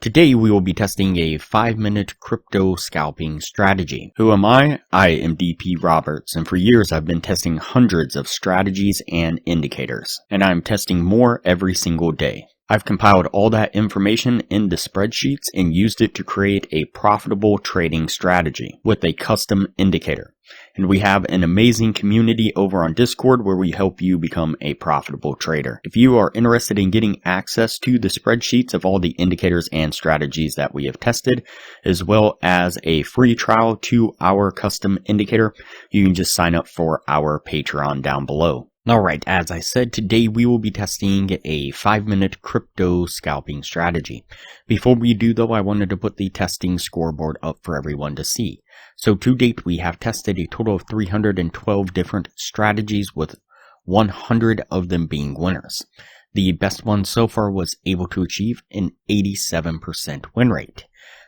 Today we will be testing a 5-minute crypto scalping strategy. Who am I? I am DP Roberts, and for years I've been testing hundreds of strategies and indicators, and I'm testing more every single day. I've compiled all that information into spreadsheets and used it to create a profitable trading strategy with a custom indicator. And we have an amazing community over on Discord where we help you become a profitable trader. If you are interested in getting access to the spreadsheets of all the indicators and strategies that we have tested, as well as a free trial to our custom indicator, you can just sign up for our Patreon down below. Alright, as I said, today we will be testing a 5-minute crypto scalping strategy. Before we do though, I wanted to put the testing scoreboard up for everyone to see. So to date, we have tested a total of 312 different strategies with 100 of them being winners. The best one so far was able to achieve an 87% win rate.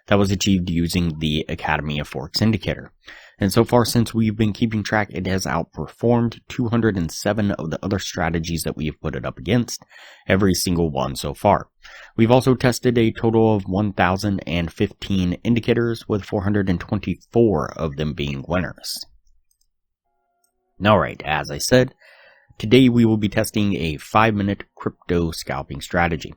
That was achieved using the Academy of Forex indicator. And so far, since we've been keeping track, it has outperformed 207 of the other strategies that we have put it up against, every single one so far. We've also tested a total of 1,015 indicators, with 424 of them being winners. Alright, as I said, today we will be testing a 5-minute crypto scalping strategy.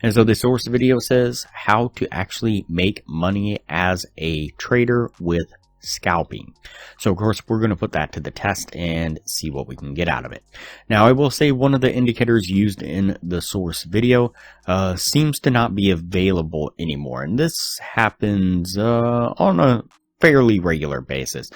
And so the source video says how to actually make money as a trader with scalping. So of course we're going to put that to the test and see what we can get out of it. Now I will say one of the indicators used in the source video seems to not be available anymore, and this happens on a fairly regular basis.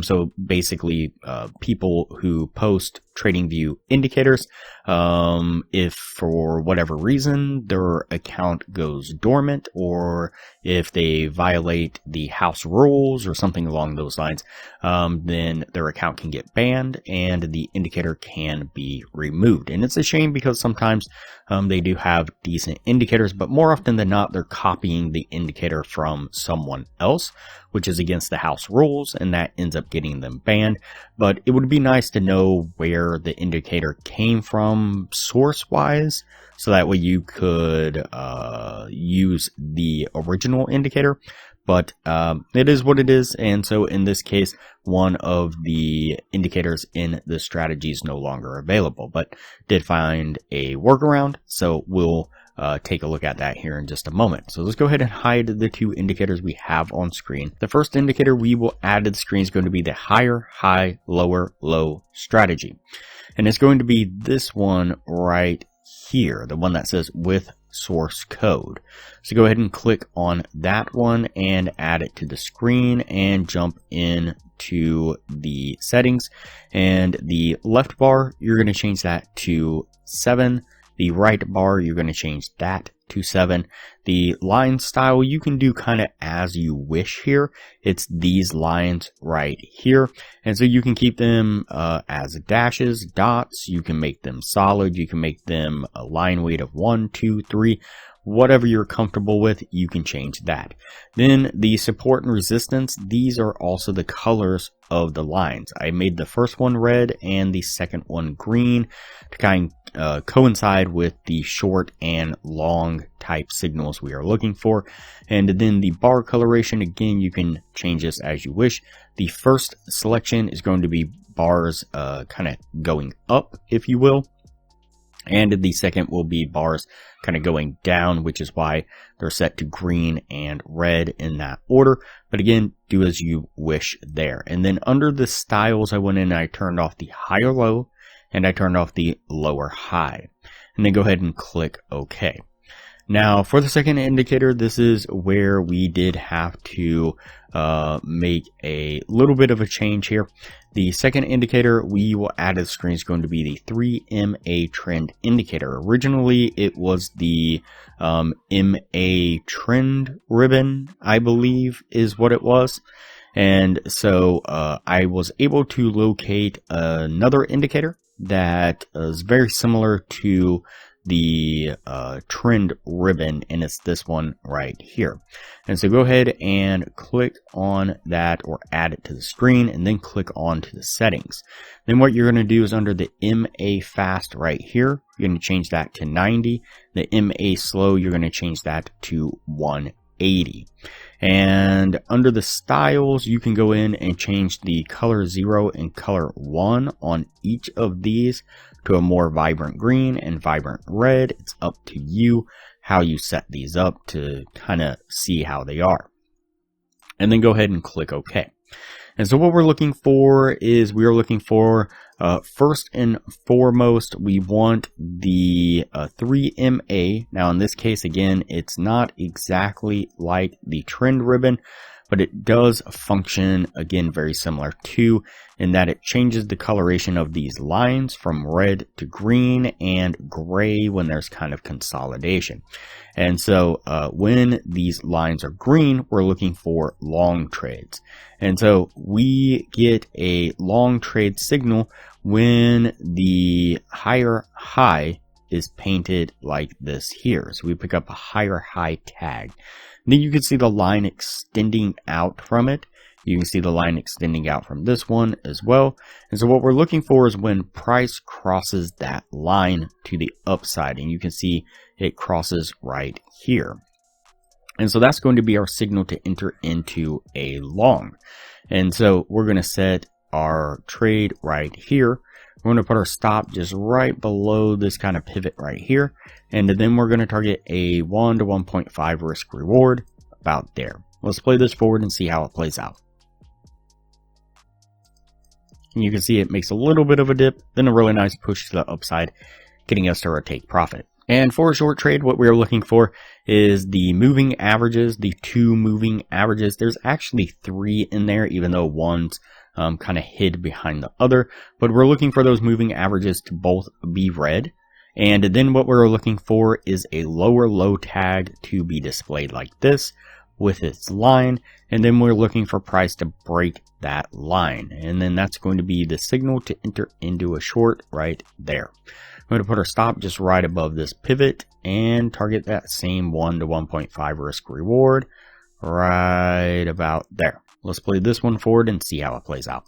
So basically people who post TradingView indicators, if for whatever reason their account goes dormant, or if they violate the house rules or something along those lines, then their account can get banned and the indicator can be removed. And it's a shame because sometimes they do have decent indicators, but more often than not they're copying the indicator from someone else, which is against the house rules, and that ends up getting them banned. But it would be nice to know where the indicator came from source wise, so that way you could use the original indicator. But it is what it is, and so in this case one of the indicators in the strategy is no longer available, but did find a workaround, so we'll take a look at that here in just a moment. So let's go ahead and hide the two indicators we have on screen. The first indicator we will add to the screen is going to be the higher, high, lower, low strategy. And it's going to be this one right here, the one that says with source code. So go ahead and click on that one and add it to the screen and jump in to the settings. And the left bar, you're going to change that to 7. The right bar, you're going to change that to 7. The line style, you can do kind of as you wish here. It's these lines right here. And so you can keep them as dashes, dots. You can make them solid. You can make them a line weight of 1, 2, 3. Whatever you're comfortable with, you can change that. Then the support and resistance, these are also the colors of the lines. I made the first one red and the second one green to kind of coincide with the short and long type signals we are looking for. And then the bar coloration, again, you can change this as you wish. The first selection is going to be bars kind of going up, if you will. And the second will be bars kind of going down, which is why they're set to green and red in that order. But again, do as you wish there. And then under the styles, I went in and I turned off the higher low and I turned off the lower high. And then go ahead and click OK. Now for the second indicator, this is where we did have to make a little bit of a change here. The second indicator we will add to the screen is going to be the 3MA trend indicator. Originally it was the MA trend ribbon, I believe is what it was. And so I was able to locate another indicator that is very similar to the trend ribbon, and it's this one right here. And so go ahead and click on that or add it to the screen, and then click on to the settings. Then what you're going to do is under the MA fast right here, you're going to change that to 90. The MA slow, you're going to change that to 180. And under the styles, you can go in and change the color 0 and color 1 on each of these to a more vibrant green and vibrant red. It's up to you how you set these up to kind of see how they are. And then go ahead and click OK. And so what we're looking for is first and foremost, we want the 3MA. Now in this case, again, it's not exactly like the trend ribbon, but it does function, again, very similar to, in that it changes the coloration of these lines from red to green and gray when there's kind of consolidation. And so when these lines are green, we're looking for long trades. And so we get a long trade signal when the higher high is painted like this here. So we pick up a higher high tag. Then you can see the line extending out from it. You can see the line extending out from this one as well. And so what we're looking for is when price crosses that line to the upside. And you can see it crosses right here. And so that's going to be our signal to enter into a long. And so we're going to set our trade right here. We're going to put our stop just right below this kind of pivot right here. And then we're going to target a 1 to 1.5 risk reward about there. Let's play this forward and see how it plays out. And you can see it makes a little bit of a dip, then a really nice push to the upside, getting us to our take profit. And for a short trade, what we're looking for is the moving averages, the 2 moving averages. There's actually 3 in there, even though one's kind of hid behind the other. But we're looking for those moving averages to both be red. And then what we're looking for is a lower low tag to be displayed like this with its line. And then we're looking for price to break that line. And then that's going to be the signal to enter into a short right there. We're going to put our stop just right above this pivot and target that same 1 to 1.5 risk reward right about there. Let's play this one forward and see how it plays out.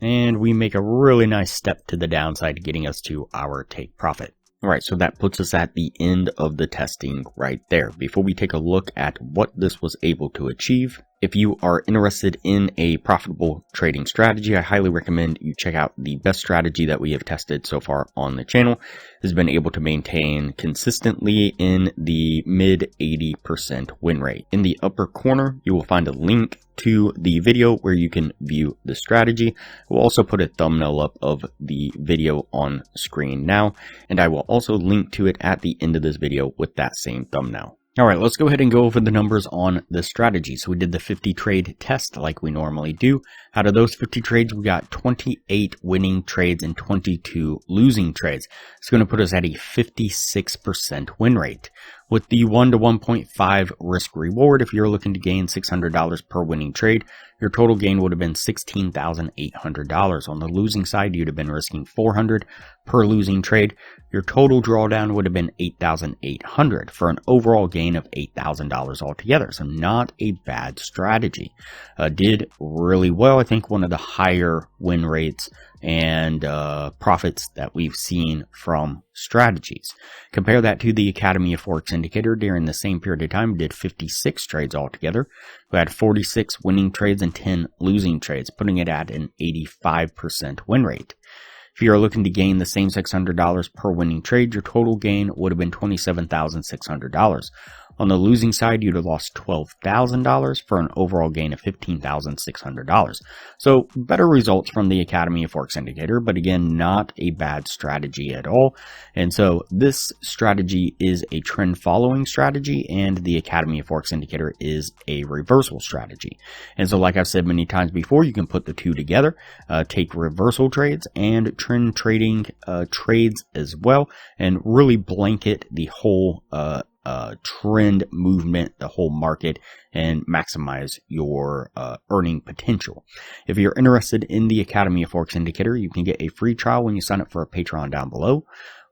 And we make a really nice step to the downside, getting us to our take profit. All right, so that puts us at the end of the testing right there. Before we take a look at what this was able to achieve, if you are interested in a profitable trading strategy, I highly recommend you check out the best strategy that we have tested so far on the channel. Has been able to maintain consistently in the mid 80% win rate. In the upper corner, you will find a link to the video where you can view the strategy. We'll also put a thumbnail up of the video on screen now, and I will also link to it at the end of this video with that same thumbnail. All right, let's go ahead and go over the numbers on the strategy. So we did the 50 trade test like we normally do. Out of those 50 trades, we got 28 winning trades and 22 losing trades. It's going to put us at a 56% win rate. With the 1 to 1.5 risk reward, if you're looking to gain $600 per winning trade, your total gain would have been $16,800. On the losing side, you'd have been risking $400 per losing trade. Your total drawdown would have been $8,800 for an overall gain of $8,000 altogether. So not a bad strategy. Did really well. I think one of the higher win rates and profits that we've seen from strategies. Compare that to the Academy of Forex indicator. During the same period of time, did 56 trades altogether. We had 46 winning trades and 10 losing trades, putting it at an 85% win rate. If you're looking to gain the same $600 per winning trade, your total gain would have been $27,600. On the losing side, you'd have lost $12,000 for an overall gain of $15,600. So better results from the Academy of Forex indicator, but again, not a bad strategy at all. And so this strategy is a trend following strategy, and the Academy of Forex indicator is a reversal strategy. And so like I've said many times before, you can put the two together, take reversal trades and trend trading trades as well, and really blanket the whole trend movement, the whole market, and maximize your earning potential. If you're interested in the Academy of Forex Indicator, you can get a free trial when you sign up for a Patreon down below.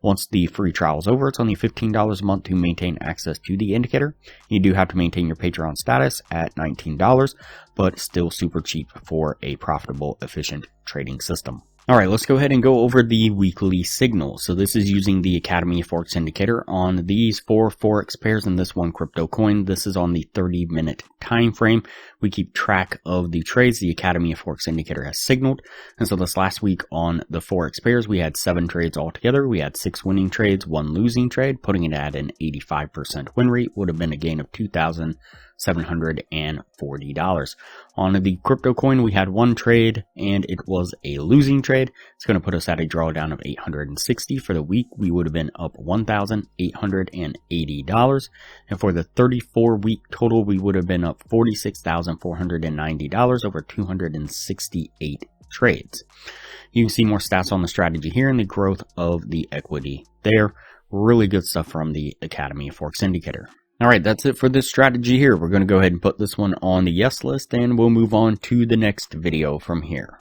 Once the free trial is over, it's only $15 a month to maintain access to the indicator. You do have to maintain your Patreon status at $19, but still super cheap for a profitable, efficient trading system. Alright, let's go ahead and go over the weekly signals. So this is using the Academy of Forex Indicator on these 4 Forex pairs and this one crypto coin. This is on the 30-minute time frame. We keep track of the trades the Academy of Forex Indicator has signaled. And so this last week on the Forex pairs, we had 7 trades altogether. We had 6 winning trades, 1 losing trade, putting it at an 85% win rate. Would have been a gain of $2,740. On the crypto coin, we had 1 trade and it was a losing trade. It's going to put us at a drawdown of $860. For the week, we would have been up $1,880. And for the 34-week total, we would have been up $46,490 over 268 trades. You can see more stats on the strategy here and the growth of the equity there. Really good stuff from the Academy of Forex Indicator. Alright, that's it for this strategy here. We're going to go ahead and put this one on the yes list and we'll move on to the next video from here.